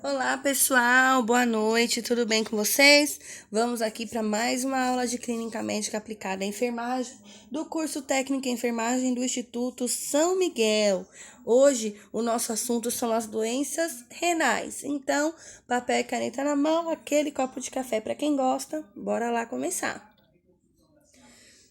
Olá, pessoal, boa noite, tudo bem com vocês? Vamos aqui para mais uma aula de Clínica Médica Aplicada à Enfermagem do curso Técnico em Enfermagem do Instituto São Miguel. Hoje, o nosso assunto são as doenças renais. Então, papel e caneta na mão, aquele copo de café para quem gosta. Bora lá começar.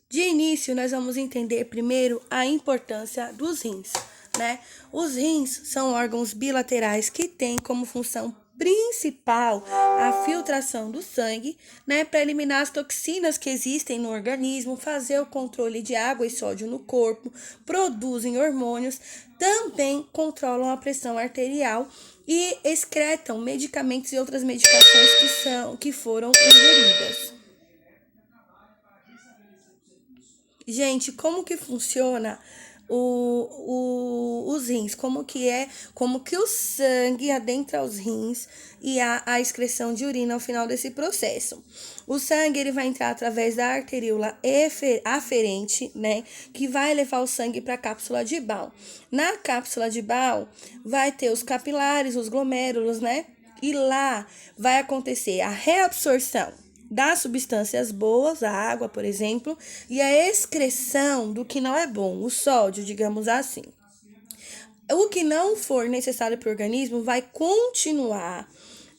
De início, nós vamos entender primeiro a importância dos rins, né? Os rins são órgãos bilaterais que têm como função principal a filtração do sangue, né, para eliminar as toxinas que existem no organismo, fazer o controle de água e sódio no corpo, produzem hormônios, também controlam a pressão arterial e excretam medicamentos e outras medicações que foram ingeridas. Gente, como que funciona os rins? Como que o sangue adentra os rins e a excreção de urina ao final desse processo? O sangue ele vai entrar através da arteríola aferente, né? Que vai levar o sangue para a cápsula de Bowle. Na cápsula de Bowle vai ter os capilares, os glomérulos, né? E lá vai acontecer a reabsorção das substâncias boas, a água, por exemplo, e a excreção do que não é bom, o sódio, digamos assim. O que não for necessário para o organismo vai continuar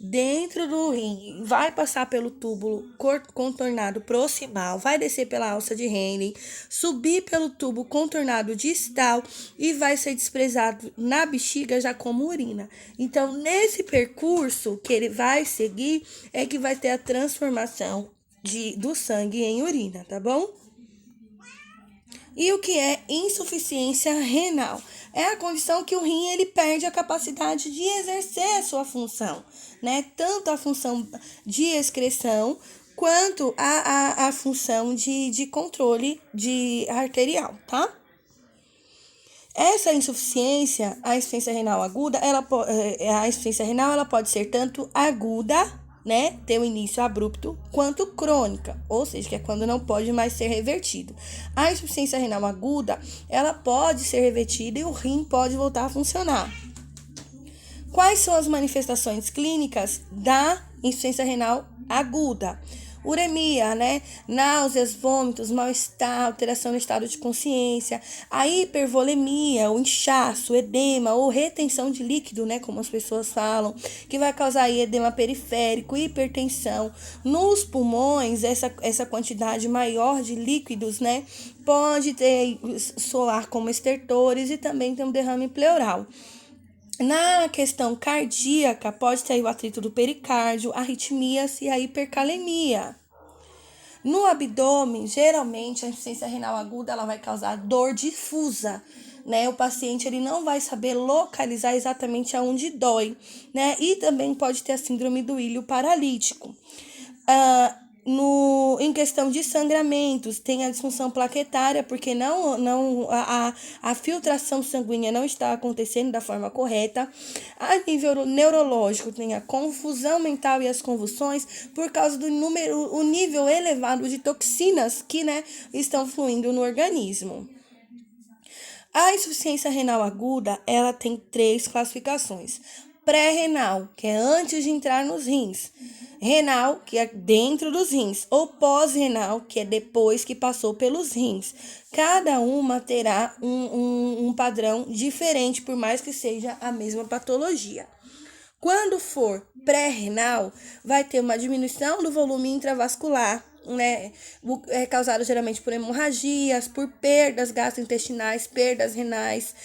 dentro do rim, vai passar pelo túbulo contornado proximal, vai descer pela alça de Henle, subir pelo tubo contornado distal e vai ser desprezado na bexiga já como urina. Então, nesse percurso que ele vai seguir, é que vai ter a transformação do sangue em urina, tá bom? E o que é insuficiência renal? É a condição que o rim ele perde a capacidade de exercer a sua função, né? Tanto a função de excreção quanto a função de controle de arterial, tá? Essa insuficiência, a insuficiência renal aguda, a insuficiência renal ela pode ser tanto aguda, né, ter um início abrupto, quanto crônica, ou seja, que é quando não pode mais ser revertido. A insuficiência renal aguda, ela pode ser revertida e o rim pode voltar a funcionar. Quais são as manifestações clínicas da insuficiência renal aguda? Uremia, né? Náuseas, vômitos, mal-estar, alteração no estado de consciência, a hipervolemia, o inchaço, edema ou retenção de líquido, né? Como as pessoas falam, que vai causar aí edema periférico, hipertensão. Nos pulmões, essa quantidade maior de líquidos, né? Pode soar como estertores e também ter um derrame pleural. Na questão cardíaca, pode ter o atrito do pericárdio, arritmias e a hipercalemia. No abdômen, geralmente, a insuficiência renal aguda ela vai causar dor difusa, né? O paciente ele não vai saber localizar exatamente aonde dói, né? E também pode ter a síndrome do ilho paralítico. Em questão de sangramentos, tem a disfunção plaquetária, porque a filtração sanguínea não está acontecendo da forma correta. A nível neurológico, tem a confusão mental e as convulsões por causa do o nível elevado de toxinas que, né, estão fluindo no organismo. A insuficiência renal aguda, ela tem 3 classificações. Pré-renal, que é antes de entrar nos rins. Renal, que é dentro dos rins. Ou pós-renal, que é depois que passou pelos rins. Cada uma terá um padrão diferente, por mais que seja a mesma patologia. Quando for pré-renal, vai ter uma diminuição do volume intravascular, né? É causado geralmente por hemorragias, por perdas gastrointestinais, perdas renais,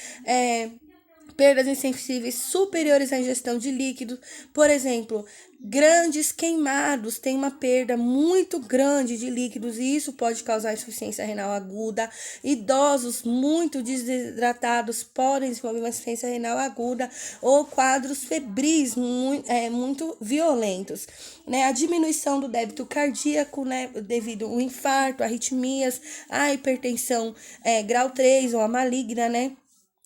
perdas insensíveis superiores à ingestão de líquido. Por exemplo, grandes queimados têm uma perda muito grande de líquidos e isso pode causar insuficiência renal aguda. Idosos muito desidratados podem desenvolver uma insuficiência renal aguda ou quadros febris muito violentos. Né? A diminuição do débito cardíaco, né? Devido ao infarto, arritmias, a hipertensão grau 3 ou a maligna, né?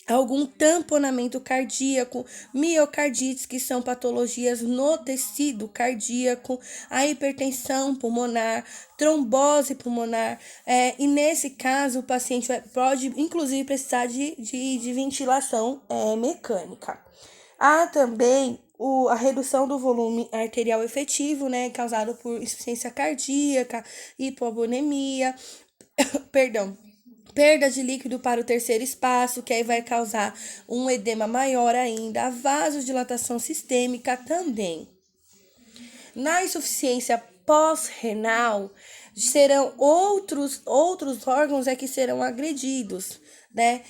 Algum tamponamento cardíaco, miocardites, que são patologias no tecido cardíaco, a hipertensão pulmonar, trombose pulmonar, e nesse caso o paciente pode inclusive precisar de ventilação mecânica. Há também a redução do volume arterial efetivo, né, causado por insuficiência cardíaca, hipovolemia, perdão, perda de líquido para o terceiro espaço, que aí vai causar um edema maior ainda, a vasodilatação sistêmica também. Na insuficiência pós-renal, serão outros órgãos que serão agredidos, né?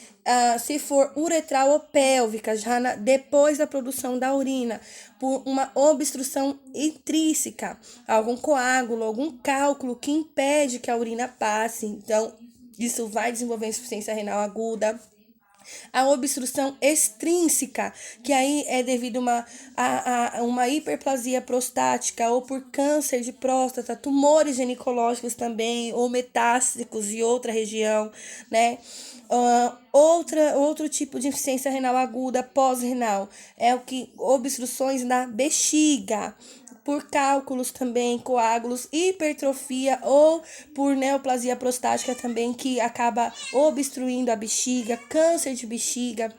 Se for uretral ou pélvica, depois da produção da urina, por uma obstrução intrínseca, algum coágulo, algum cálculo que impede que a urina passe. Então, isso vai desenvolver insuficiência renal aguda. A obstrução extrínseca, que aí é devido a uma hiperplasia prostática ou por câncer de próstata, tumores ginecológicos também, ou metásticos de outra região, né? Outro tipo de insuficiência renal aguda pós-renal é o que obstruções na bexiga, por cálculos também, coágulos, hipertrofia ou por neoplasia prostática também, que acaba obstruindo a bexiga, câncer de bexiga,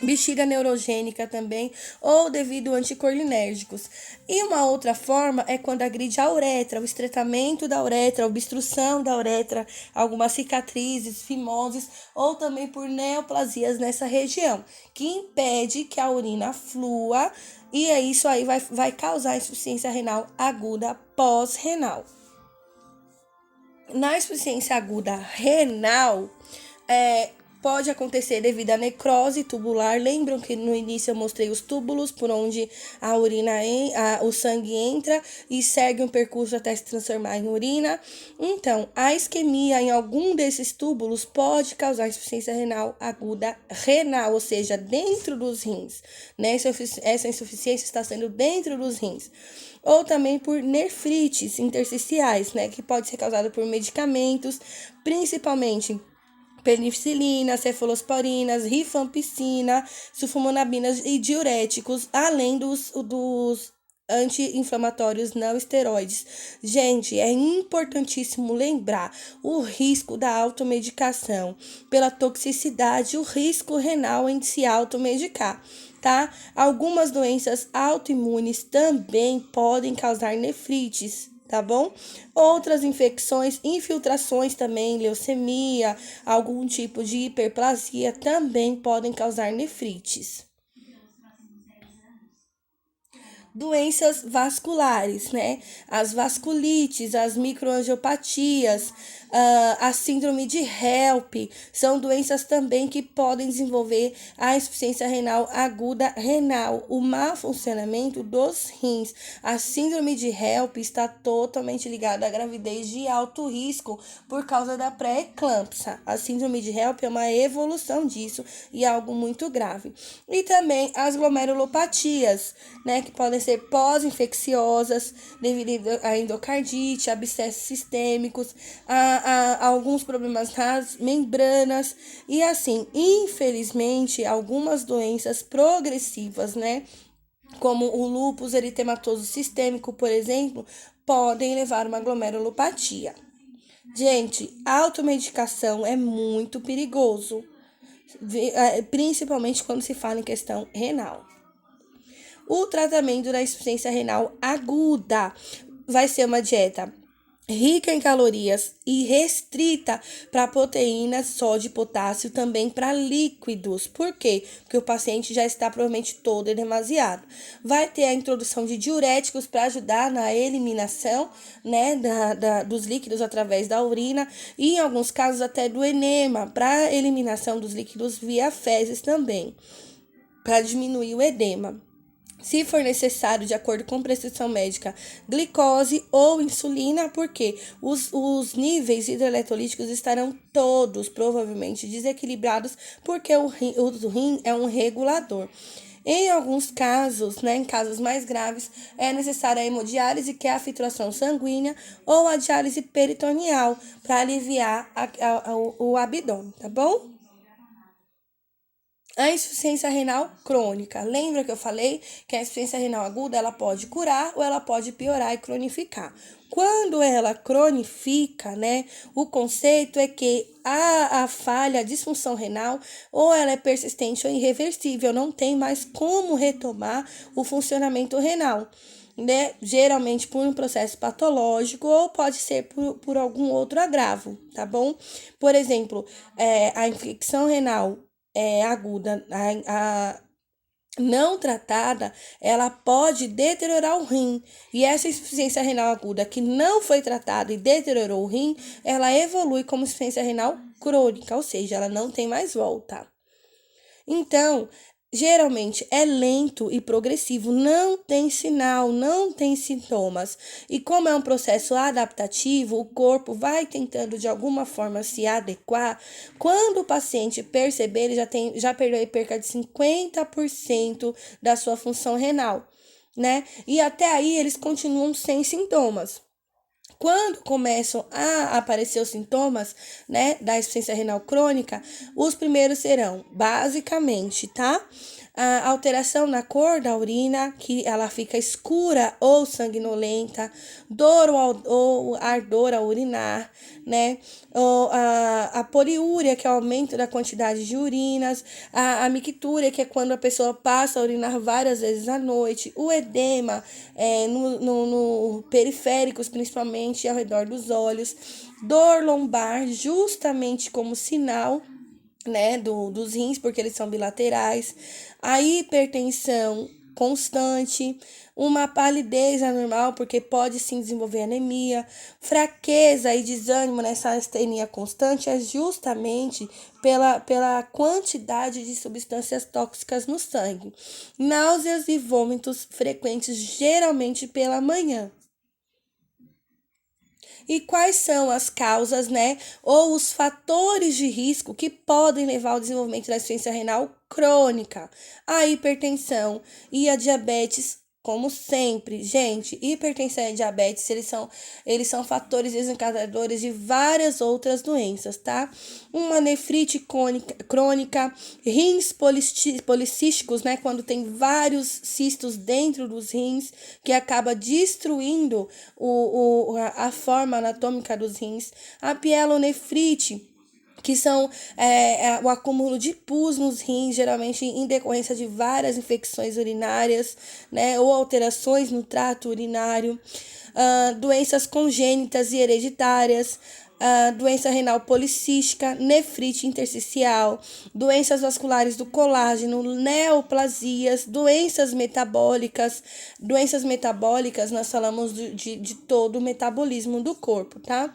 bexiga neurogênica também, ou devido a anticolinérgicos. E uma outra forma é quando agride a uretra, o estreitamento da uretra, a obstrução da uretra, algumas cicatrizes, fimoses, ou também por neoplasias nessa região, que impede que a urina flua, e isso aí vai causar insuficiência renal aguda pós-renal. Na insuficiência aguda renal, pode acontecer devido à necrose tubular. Lembram que no início eu mostrei os túbulos por onde a urina, o sangue entra e segue um percurso até se transformar em urina. Então, a isquemia em algum desses túbulos pode causar insuficiência renal aguda renal, ou seja, dentro dos rins, né? Essa insuficiência está sendo dentro dos rins. Ou também por nefrites intersticiais, né, que pode ser causada por medicamentos, principalmente penicilina, cefalosporinas, rifampicina, sulfonabinas e diuréticos, além dos anti-inflamatórios não esteroides. Gente, é importantíssimo lembrar o risco da automedicação, pela toxicidade, o risco renal em se automedicar, tá? Algumas doenças autoimunes também podem causar nefrites, tá bom? Outras infecções, infiltrações também, leucemia, algum tipo de hiperplasia também podem causar nefrites. Doenças vasculares, né? As vasculites, as microangiopatias, a síndrome de HELP, são doenças também que podem desenvolver a insuficiência renal aguda renal, o mau funcionamento dos rins. A síndrome de HELP está totalmente ligada à gravidez de alto risco por causa da pré-eclâmpsia. A síndrome de HELP é uma evolução disso e é algo muito grave. E também as glomerulopatias, né, que podem ser pós-infecciosas devido à endocardite, abscessos sistêmicos, a alguns problemas nas membranas e assim, infelizmente, algumas doenças progressivas, né, como o lúpus eritematoso sistêmico, por exemplo, podem levar a uma glomerulopatia. Gente, automedicação é muito perigoso, principalmente quando se fala em questão renal. O tratamento da insuficiência renal aguda vai ser uma dieta rica em calorias e restrita para proteínas, sódio e potássio, também para líquidos. Por quê? Porque o paciente já está provavelmente todo demasiado. Vai ter a introdução de diuréticos para ajudar na eliminação, né, dos líquidos através da urina e, em alguns casos, até do enema para eliminação dos líquidos via fezes também, para diminuir o edema. Se for necessário, de acordo com prescrição médica, glicose ou insulina, porque os níveis hidroeletrolíticos estarão todos provavelmente desequilibrados, porque o rim é um regulador. Em alguns casos, né, em casos mais graves, é necessária a hemodiálise, que é a filtração sanguínea, ou a diálise peritoneal, para aliviar o abdômen, tá bom? A insuficiência renal crônica. Lembra que eu falei que a insuficiência renal aguda ela pode curar ou ela pode piorar e cronificar. Quando ela cronifica, né, o conceito é que a falha, a disfunção renal, ou ela é persistente ou irreversível, não tem mais como retomar o funcionamento renal, né? Geralmente por um processo patológico ou pode ser por algum outro agravo, tá bom? Por exemplo, a infecção renal aguda, a não tratada, ela pode deteriorar o rim. E essa insuficiência renal aguda que não foi tratada e deteriorou o rim, ela evolui como insuficiência renal crônica, ou seja, ela não tem mais volta. Então, geralmente é lento e progressivo, não tem sinal, não tem sintomas. E como é um processo adaptativo, o corpo vai tentando de alguma forma se adequar. Quando o paciente perceber, ele já perdeu cerca de 50% da sua função renal, né? E até aí eles continuam sem sintomas. Quando começam a aparecer os sintomas, né, da insuficiência renal crônica, os primeiros serão, basicamente, tá? A alteração na cor da urina, que ela fica escura ou sanguinolenta, dor ou ardor ao urinar, né? Ou a poliúria, que é o aumento da quantidade de urinas, a mictúria, que é quando a pessoa passa a urinar várias vezes à noite, o edema no periféricos, principalmente ao redor dos olhos, dor lombar, justamente como sinal, né, dos rins, porque eles são bilaterais, a hipertensão constante, uma palidez anormal, porque pode sim desenvolver anemia, fraqueza e desânimo nessa astenia constante é justamente pela quantidade de substâncias tóxicas no sangue. Náuseas e vômitos frequentes, geralmente pela manhã. E quais são as causas, né, ou os fatores de risco que podem levar ao desenvolvimento da insuficiência renal crônica? A hipertensão e a diabetes, como sempre. Gente, hipertensão e diabetes, eles são fatores desencadeadores de várias outras doenças, tá? Uma nefrite crônica, rins policísticos, né? Quando tem vários cistos dentro dos rins, que acaba destruindo a forma anatômica dos rins. A pielonefrite, que são o acúmulo de pus nos rins, geralmente em decorrência de várias infecções urinárias, né, ou alterações no trato urinário, doenças congênitas e hereditárias, doença renal policística, nefrite intersticial, doenças vasculares do colágeno, neoplasias, doenças metabólicas. Doenças metabólicas, nós falamos de todo o metabolismo do corpo, tá?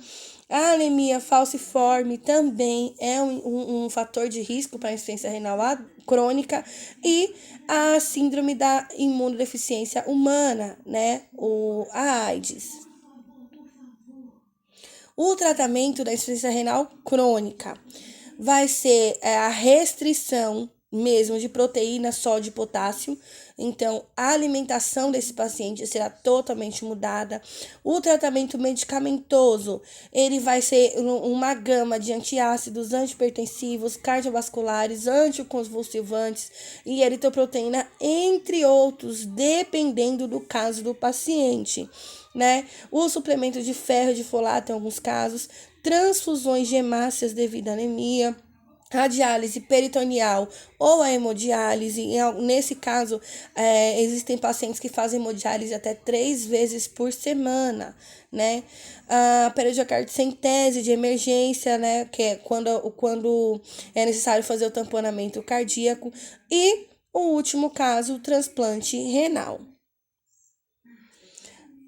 A anemia falciforme também é um fator de risco para a insuficiência renal crônica e a síndrome da imunodeficiência humana, né? A AIDS. O tratamento da insuficiência renal crônica vai ser a restrição mesmo de proteína, sódio e potássio. Então, a alimentação desse paciente será totalmente mudada. O tratamento medicamentoso, ele vai ser uma gama de antiácidos, antipertensivos, cardiovasculares, anticonvulsivantes e eritroproteína, entre outros, dependendo do caso do paciente, né? O suplemento de ferro e de folato em alguns casos, transfusões de hemácias devido à anemia, a diálise peritoneal ou a hemodiálise. Nesse caso, existem pacientes que fazem hemodiálise até 3 vezes por semana, né? A periodocardiocentese de emergência, né? Que é quando é necessário fazer o tamponamento cardíaco. E o último caso, o transplante renal.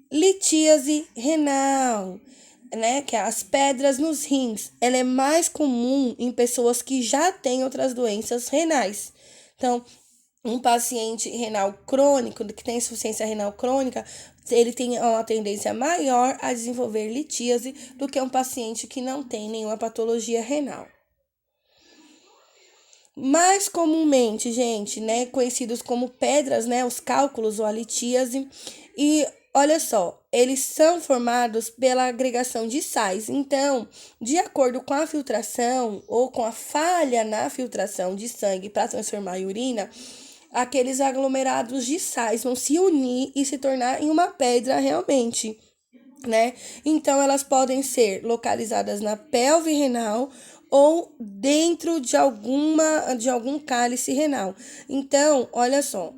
Litíase renal, né, que é as pedras nos rins, ela é mais comum em pessoas que já têm outras doenças renais. Então, um paciente renal crônico, que tem insuficiência renal crônica, ele tem uma tendência maior a desenvolver litíase do que um paciente que não tem nenhuma patologia renal. Mais comumente, gente, né, conhecidos como pedras, né, os cálculos ou a litíase, e Olha só, eles são formados pela agregação de sais. Então, de acordo com a filtração ou com a falha na filtração de sangue para transformar em urina, aqueles aglomerados de sais vão se unir e se tornar em uma pedra realmente, né? Então, elas podem ser localizadas na pelve renal ou dentro de algum cálice renal. Então, olha só,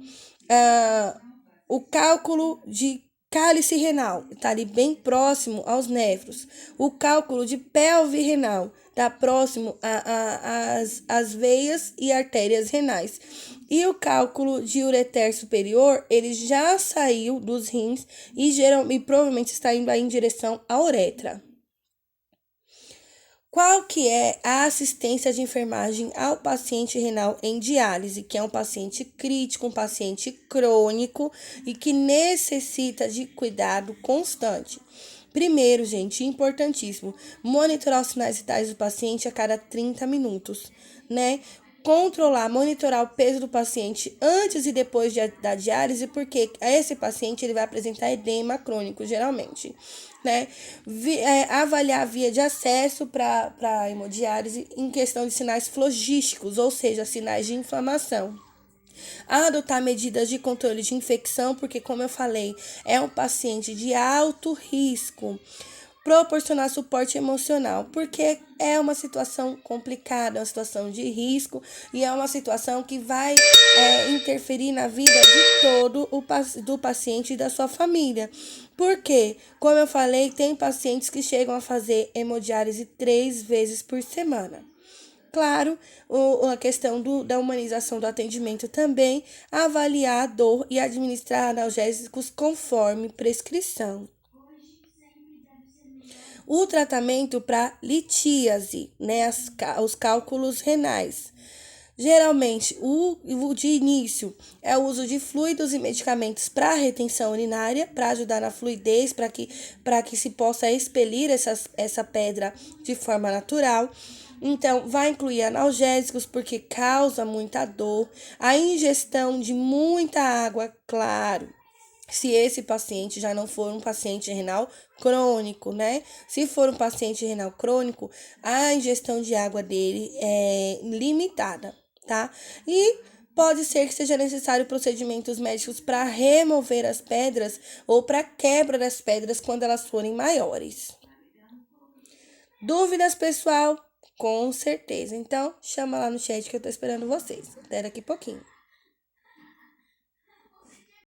ah, o cálculo de cálice renal está ali bem próximo aos néfros. O cálculo de pelve renal está próximo às veias e artérias renais. E o cálculo de ureter superior, ele já saiu dos rins e provavelmente está indo aí em direção à uretra. Qual que é a assistência de enfermagem ao paciente renal em diálise, que é um paciente crítico, um paciente crônico e que necessita de cuidado constante? Primeiro, gente, importantíssimo, monitorar os sinais vitais do paciente a cada 30 minutos, né? Controlar, monitorar o peso do paciente antes e depois da diálise, porque esse paciente ele vai apresentar edema crônico, geralmente, né? Avaliar a via de acesso para a hemodiálise em questão de sinais flogísticos, ou seja, sinais de inflamação. Adotar medidas de controle de infecção, porque, como eu falei, é um paciente de alto risco. Proporcionar suporte emocional, porque é uma situação complicada, é uma situação de risco e é uma situação que vai interferir na vida de todo do paciente e da sua família. Porque, como eu falei, tem pacientes que chegam a fazer hemodiálise 3 vezes por semana. Claro, a questão da humanização do atendimento também, avaliar a dor e administrar analgésicos conforme prescrição. O tratamento para litíase, né, os cálculos renais. Geralmente, o de início é o uso de fluidos e medicamentos para retenção urinária, para ajudar na fluidez, para que se possa expelir essa pedra de forma natural. Então, vai incluir analgésicos, porque causa muita dor, a ingestão de muita água, claro, se esse paciente já não for um paciente renal crônico, né? Se for um paciente renal crônico, a ingestão de água dele é limitada, tá? E pode ser que seja necessário procedimentos médicos para remover as pedras ou para quebra das pedras quando elas forem maiores. Dúvidas, pessoal? Com certeza. Então, chama lá no chat que eu tô esperando vocês. Até daqui a pouquinho.